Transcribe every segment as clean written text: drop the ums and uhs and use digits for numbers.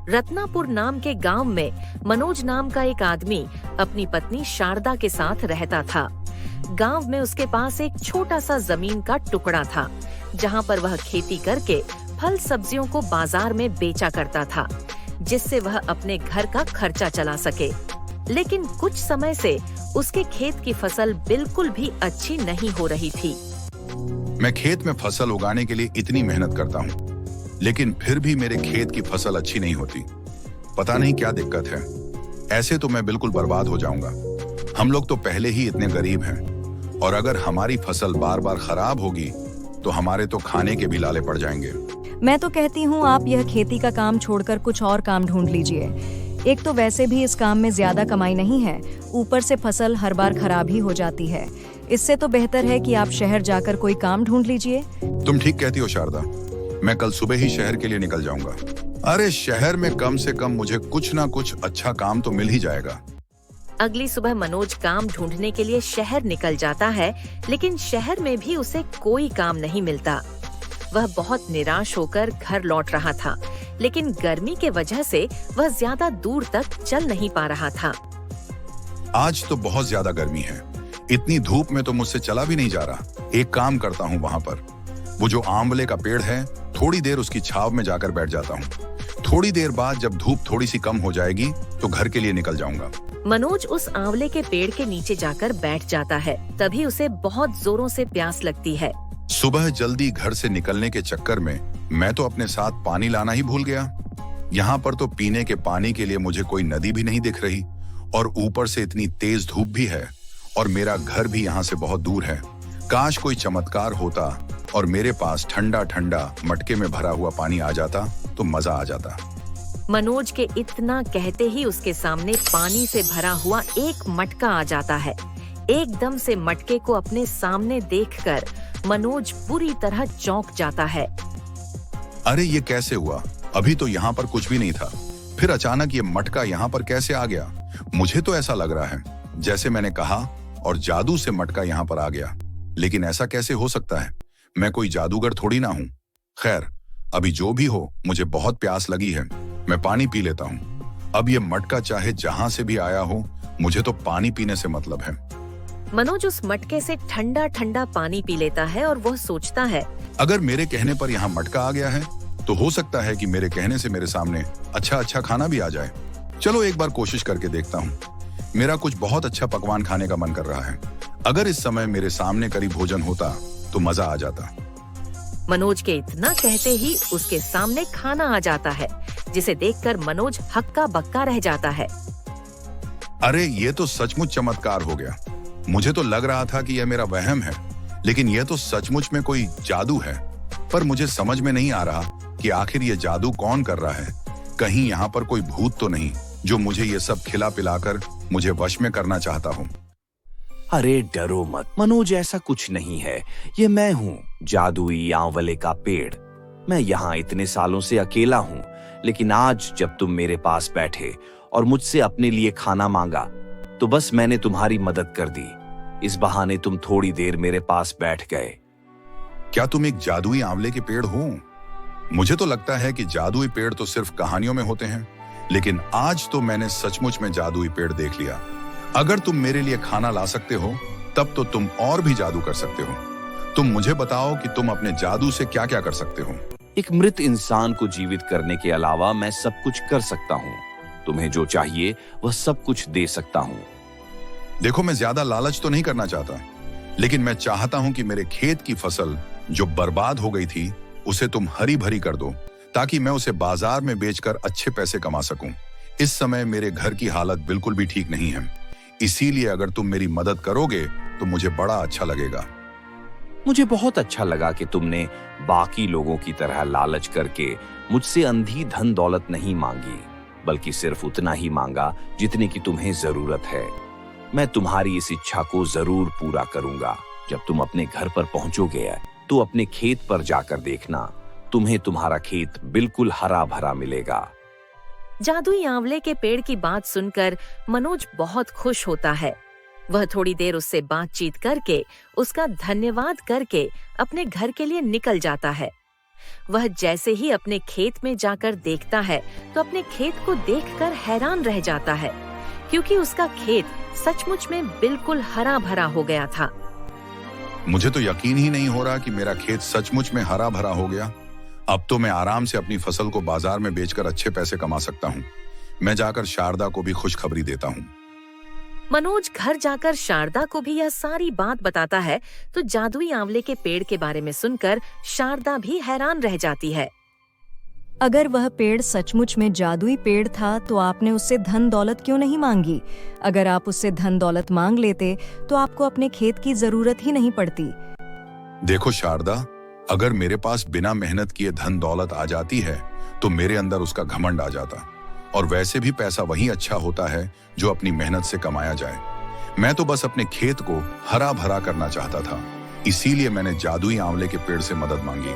रत्नापुर नाम के गांव में मनोज नाम का एक आदमी अपनी पत्नी शारदा के साथ रहता था। गांव में उसके पास एक छोटा सा जमीन का टुकड़ा था, जहां पर वह खेती करके फल सब्जियों को बाजार में बेचा करता था, जिससे वह अपने घर का खर्चा चला सके। लेकिन कुछ समय से उसके खेत की फसल बिल्कुल भी अच्छी नहीं हो रही थी। मैं खेत में फसल उगाने के लिए इतनी मेहनत करता हूँ, लेकिन फिर भी मेरे खेत की फसल अच्छी नहीं होती। पता नहीं क्या दिक्कत है। ऐसे तो मैं बिल्कुल बर्बाद हो जाऊंगा। हम लोग तो पहले ही इतने गरीब हैं, और अगर हमारी फसल बार बार खराब होगी तो हमारे तो खाने के भी लाले पड़ जाएंगे। मैं तो कहती हूँ आप यह खेती का काम छोड़कर कुछ और काम ढूंढ लीजिए। एक तो वैसे भी इस काम में ज्यादा कमाई नहीं है, ऊपर से फसल हर बार खराब ही हो जाती है। इससे तो बेहतर है कि आप शहर जाकर कोई काम ढूंढ लीजिए। तुम ठीक कहती हो शारदा, मैं कल सुबह ही शहर के लिए निकल जाऊंगा। अरे शहर में कम से कम मुझे कुछ ना कुछ अच्छा काम तो मिल ही जाएगा। अगली सुबह मनोज काम ढूंढने के लिए शहर निकल जाता है, लेकिन शहर में भी उसे कोई काम नहीं मिलता। वह बहुत निराश होकर घर लौट रहा था, लेकिन गर्मी के वजह से वह ज्यादा दूर तक चल नहीं पा रहा था। आज तो बहुत ज्यादा गर्मी है, इतनी धूप में तो मुझसे चला भी नहीं जा रहा। एक काम करता हूँ, वहाँ पर वो जो आंवले का पेड़ है, थोड़ी देर उसकी छाव में जाकर बैठ जाता हूँ। थोड़ी देर बाद जब धूप थोड़ी सी कम हो जाएगी तो घर के लिए निकल जाऊंगा। मनोज उस आंवले के पेड़ के नीचे जाकर बैठ जाता है। तभी उसे बहुत जोरों से प्यास लगती है। सुबह जल्दी घर से निकलने के चक्कर में मैं तो अपने साथ पानी लाना ही भूल गया। यहाँ पर तो पीने के पानी के लिए मुझे कोई नदी भी नहीं दिख रही, और ऊपर से इतनी तेज धूप भी है, और मेरा घर भी यहाँ से बहुत दूर है। काश कोई चमत्कार होता और मेरे पास ठंडा ठंडा मटके में भरा हुआ पानी आ जाता तो मजा आ जाता। मनोज के इतना कहते ही उसके सामने पानी से भरा हुआ एक मटका आ जाता है। एकदम से मटके को अपने सामने देखकर मनोज बुरी तरह चौंक जाता है। अरे ये कैसे हुआ? अभी तो यहाँ पर कुछ भी नहीं था, फिर अचानक ये मटका यहाँ पर कैसे आ गया? मुझे तो ऐसा लग रहा है जैसे मैंने कहा और जादू से मटका यहाँ पर आ गया। लेकिन ऐसा कैसे हो सकता है? मैं कोई जादूगर थोड़ी ना हूँ। खैर, अभी जो भी हो, मुझे बहुत प्यास लगी है, मैं पानी पी लेता हूँ। अब ये मटका चाहे जहाँ से भी आया हो, मुझे तो पानी पीने से मतलब है। मनोज उस मटके से ठंडा ठंडा पानी पी लेता है और वह सोचता है, अगर मेरे कहने पर यहाँ मटका आ गया है तो हो सकता है कि मेरे कहने से मेरे सामने अच्छा खाना भी आ जाए। चलो एक बार कोशिश करके देखता हूँ। मेरा कुछ बहुत अच्छा पकवान खाने का मन कर रहा है। अगर इस समय मेरे सामने करी भोजन होता तो मजा आ जाता। मनोज के इतना कहते ही उसके सामने खाना आ जाता है, जिसे देखकर मनोज हक्का बक्का रह जाता है। अरे ये तो सचमुच चमत्कार हो गया। मुझे तो लग रहा था कि यह मेरा वहम है, लेकिन यह तो सचमुच में कोई जादू है। पर मुझे समझ में नहीं आ रहा कि आखिर ये जादू कौन कर रहा है। कहीं यहाँ पर कोई भूत तो नहीं जो मुझे ये सब खिला पिलाकर मुझे वश में करना चाहता हूँ। अरे डरो मत मनोज, ऐसा कुछ नहीं है। ये मैं हूँ, जादुई आंवले का पेड़। मैं यहाँ इतने सालों से अकेला हूँ, लेकिन आज जब तुम मेरे पास बैठे और मुझसे अपने लिए खाना मांगा तो बस मैंने तुम्हारी मदद कर दी। इस बहाने तुम थोड़ी देर मेरे पास बैठ गए। क्या तुम एक जादुई आंवले के पेड़ हो? मुझे तो लगता है कि जादुई पेड़ तो सिर्फ कहानियों में होते हैं, लेकिन आज तो मैंने सचमुच में जादुई पेड़ देख लिया। अगर तुम मेरे लिए खाना ला सकते हो, तब तो तुम और भी जादू कर सकते हो। तुम मुझे बताओ कि तुम अपने जादू से क्या क्या कर सकते हो। एक मृत इंसान को जीवित करने के अलावा मैं सब कुछ कर सकता हूँ। तुम्हें जो चाहिए वह सब कुछ दे सकता हूँ। देखो, मैं ज्यादा लालच तो नहीं करना चाहता, लेकिन मैं चाहता हूँ कि मेरे खेत की फसल जो बर्बाद हो गई थी उसे तुम हरी भरी कर दो, ताकि मैं उसे बाजार में बेचकर अच्छे पैसे कमा सकूं। इस समय मेरे घर की हालत बिल्कुल भी ठीक नहीं है, इसीलिए अगर तुम मेरी मदद करोगे तो मुझे बड़ा अच्छा लगेगा। मुझे बहुत अच्छा लगा कि तुमने बाकी लोगों की तरह लालच करके मुझसे अंधी धन दौलत नहीं मांगी, बल्कि सिर्फ उतना ही मांगा जितने की तुम्हें जरूरत है। मैं तुम्हारी इस इच्छा को जरूर पूरा करूंगा। जब तुम अपने घर पर पहुंचोगे तो अपने खेत पर जाकर देखना, तुम्हें तुम्हारा खेत बिल्कुल हरा भरा मिलेगा। जादुई आंवले के पेड़ की बात सुनकर मनोज बहुत खुश होता है। वह थोड़ी देर उससे बातचीत करके उसका धन्यवाद करके अपने घर के लिए निकल जाता है। वह जैसे ही अपने खेत में जाकर देखता है तो अपने खेत को देखकर हैरान रह जाता है, क्योंकि उसका खेत सचमुच में बिल्कुल हरा भरा हो गया था। मुझे तो यकीन ही नहीं हो रहा कि मेरा खेत सचमुच में हरा भरा हो गया। अब तो मैं आराम से अपनी फसल को बाजार में बेचकर अच्छे पैसे कमा सकता हूँ। मैं जाकर शारदा को भी खुशखबरी देता हूँ। मनोज घर जाकर शारदा को भी यह सारी बात बताता है तो जादुई आंवले के पेड़ के बारे में सुनकर शारदा भी हैरान रह जाती है। अगर वह पेड़ सचमुच में जादुई पेड़ था तो आपने उससे धन दौलत क्यों नहीं मांगी? अगर आप उससे धन दौलत मांग लेते तो आपको अपने खेत की जरूरत ही नहीं पड़ती। देखो शारदा, अगर मेरे पास बिना मेहनत किए धन दौलत आ जाती है तो मेरे अंदर उसका घमंड आ जाता। और वैसे भी पैसा वही अच्छा होता है जो अपनी मेहनत से कमाया जाए। मैं तो बस अपने खेत को हरा भरा करना चाहता था, इसीलिए मैंने जादुई आंवले के पेड़ से मदद मांगी।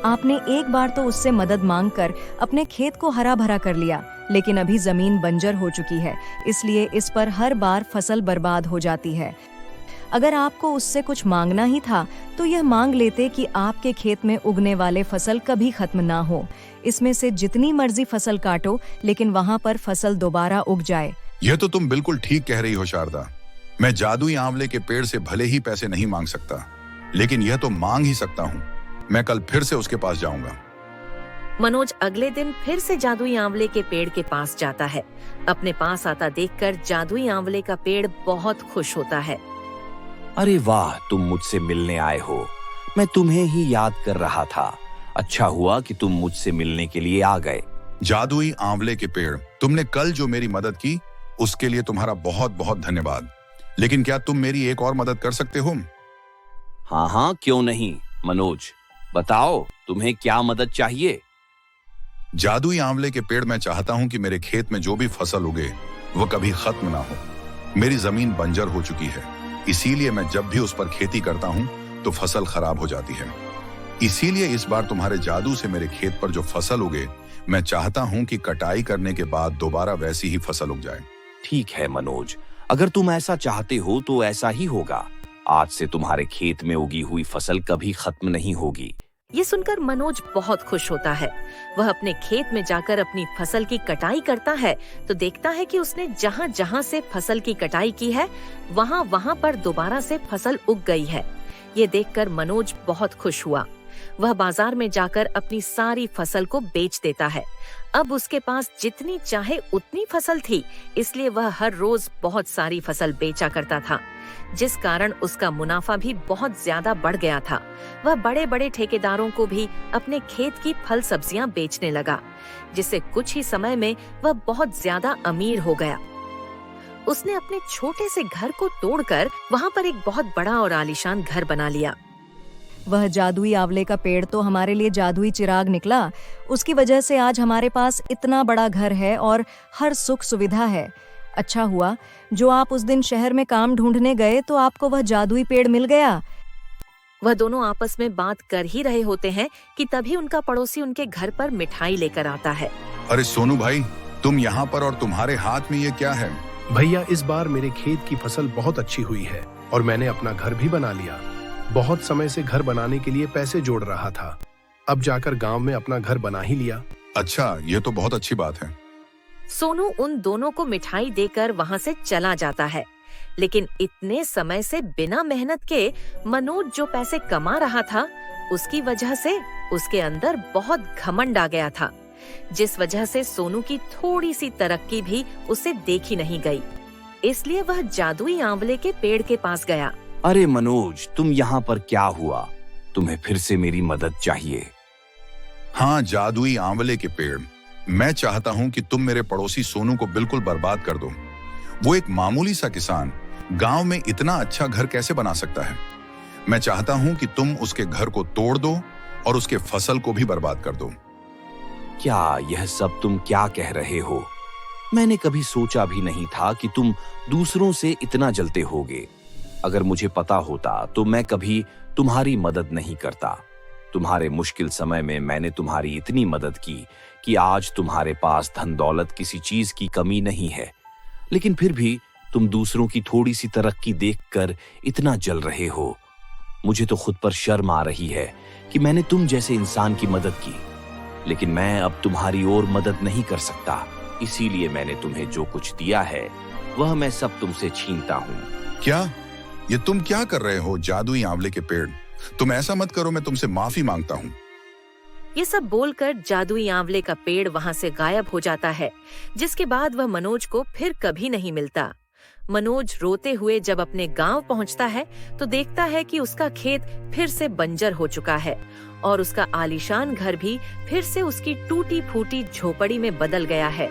आपने एक बार तो उससे मदद मांगकर अपने खेत को हरा भरा कर लिया, लेकिन अभी जमीन बंजर हो चुकी है, इसलिए इस पर हर बार फसल बर्बाद हो जाती है। अगर आपको उससे कुछ मांगना ही था तो यह मांग लेते कि आपके खेत में उगने वाले फसल कभी खत्म ना हो। इसमें से जितनी मर्जी फसल काटो, लेकिन वहाँ पर फसल दोबारा उग जाए। यह तो तुम बिल्कुल ठीक कह रही हो शारदा। मैं जादुई आंवले के पेड़ से भले ही पैसे नहीं मांग सकता, लेकिन यह तो मांग ही सकता हूँ। मैं कल फिर से उसके पास जाऊंगा। मनोज अगले दिन फिर से जादुई आंवले के पेड़ के पास जाता है। अपने पास आता देखकर जादुई आंवले का पेड़ बहुत खुश होता है। अरे वाह, तुम मुझसे मिलने आए हो। मैं तुम्हें ही याद कर रहा था। अच्छा हुआ कि तुम मुझसे मिलने के लिए आ गए। जादुई आंवले के पेड़, तुमने कल जो मेरी मदद की उसके लिए तुम्हारा बहुत बहुत धन्यवाद। लेकिन क्या तुम मेरी एक और मदद कर सकते हो? हाँ हाँ, क्यों नहीं। मनोज, बताओ तुम्हें क्या मदद चाहिए? जादुई आंवले के पेड़, मैं चाहता हूँ कि मेरे खेत में जो भी फसल उगे वो कभी खत्म ना हो। मेरी जमीन बंजर हो चुकी है, इसीलिए मैं जब भी उस पर खेती करता हूँ तो फसल खराब हो जाती है। इसीलिए इस बार तुम्हारे जादू से मेरे खेत पर जो फसल उगे, मैं चाहता हूँ कि कटाई करने के बाद दोबारा वैसी ही फसल उग जाए। ठीक है मनोज, अगर तुम ऐसा चाहते हो तो ऐसा ही होगा। आज से तुम्हारे खेत में उगी हुई फसल कभी खत्म नहीं होगी। ये सुनकर मनोज बहुत खुश होता है। वह अपने खेत में जाकर अपनी फसल की कटाई करता है तो देखता है कि उसने जहाँ जहाँ से फसल की कटाई की है वहाँ वहाँ पर दोबारा से फसल उग गई है। ये देखकर मनोज बहुत खुश हुआ। वह बाजार में जाकर अपनी सारी फसल को बेच देता है। अब उसके पास जितनी चाहे उतनी फसल थी, इसलिए वह हर रोज बहुत सारी फसल बेचा करता था, जिस कारण उसका मुनाफा भी बहुत ज्यादा बढ़ गया था। वह बड़े बड़े ठेकेदारों को भी अपने खेत की फल सब्जियां बेचने लगा, जिससे कुछ ही समय में वह बहुत ज्यादा अमीर हो गया। उसने अपने छोटे से घर को तोड़कर वहां पर एक बहुत बड़ा और आलीशान घर बना लिया। वह जादुई आंवले का पेड़ तो हमारे लिए जादुई चिराग निकला। उसकी वजह से आज हमारे पास इतना बड़ा घर है और हर सुख सुविधा है। अच्छा हुआ जो आप उस दिन शहर में काम ढूंढने गए तो आपको वह जादुई पेड़ मिल गया। वह दोनों आपस में बात कर ही रहे होते हैं कि तभी उनका पड़ोसी उनके घर पर मिठाई लेकर आता है। अरे सोनू भाई, तुम यहाँ पर और तुम्हारे हाथ में ये क्या है? भैया, इस बार मेरे खेत की फसल बहुत अच्छी हुई है और मैंने अपना घर भी बना लिया। बहुत समय से घर बनाने के लिए पैसे जोड़ रहा था, अब जाकर गांव में अपना घर बना ही लिया। अच्छा, ये तो बहुत अच्छी बात है। सोनू उन दोनों को मिठाई देकर वहां से चला जाता है, लेकिन इतने समय से बिना मेहनत के मनोज जो पैसे कमा रहा था, उसकी वजह से उसके अंदर बहुत घमंड आ गया था, जिस वजह से सोनू की थोड़ी सी तरक्की भी उसे देखी नहीं गई। इसलिए वह जादुई आंवले के पेड़ के पास गया। अरे मनोज, तुम यहाँ पर क्या हुआ? तुम्हें फिर से मेरी मदद चाहिए? हाँ जादुई आंवले के पेड़, मैं चाहता हूँ कि तुम मेरे पड़ोसी सोनू को बिल्कुल बर्बाद कर दो। वो एक मामूली सा किसान गांव में इतना अच्छा घर कैसे बना सकता है? मैं चाहता हूँ कि तुम उसके घर को तोड़ दो और उसके फसल को भी बर्बाद कर दो। क्या यह सब तुम क्या कह रहे हो? मैंने कभी सोचा भी नहीं था कि तुम दूसरों से इतना जलते होगे। अगर मुझे पता होता तो मैं कभी तुम्हारी मदद नहीं करता। तुम्हारे मुश्किल समय में मैंने तुम्हारी इतनी मदद की कि आज तुम्हारे पास धन दौलत किसी चीज की कमी नहीं है, लेकिन फिर भी तुम दूसरों की थोड़ी सी तरक्की देखकर इतना जल रहे हो। मुझे तो खुद पर शर्म आ रही है कि मैंने तुम जैसे इंसान की मदद की, लेकिन मैं अब तुम्हारी और मदद नहीं कर सकता। इसीलिए मैंने तुम्हें जो कुछ दिया है वह मैं सब तुमसे छीनता हूँ। क्या? ये तुम क्या कर रहे हो जादुई आंवले के पेड़? तुम ऐसा मत करो, मैं तुमसे माफी मांगता हूँ। ये सब बोलकर जादुई आंवले का पेड़ वहां से गायब हो जाता है, जिसके बाद वह मनोज को फिर कभी नहीं मिलता। मनोज रोते हुए जब अपने गांव पहुंचता है तो देखता है कि उसका खेत फिर से बंजर हो चुका है और उसका आलीशान घर भी फिर से उसकी टूटी फूटी झोपड़ी में बदल गया है।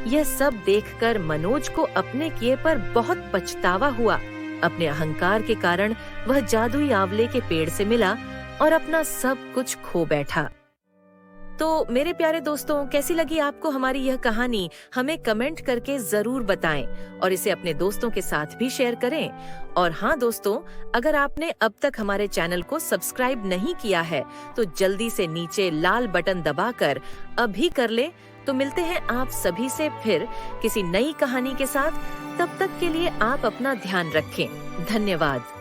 यह सब देखकर मनोज को अपने किए पर बहुत पछतावा हुआ। अपने अहंकार के कारण वह जादुई आंवले के पेड़ से मिला और अपना सब कुछ खो बैठा। तो मेरे प्यारे दोस्तों, कैसी लगी आपको हमारी यह कहानी? हमें कमेंट करके जरूर बताएं और इसे अपने दोस्तों के साथ भी शेयर करें। और हाँ दोस्तों, अगर आपने अब तक हमारे चैनल को सब्सक्राइब नहीं किया है तो जल्दी से नीचे लाल बटन दबाकर अभी कर ले। तो मिलते हैं आप सभी से फिर किसी नई कहानी के साथ। तब तक के लिए आप अपना ध्यान रखें। धन्यवाद।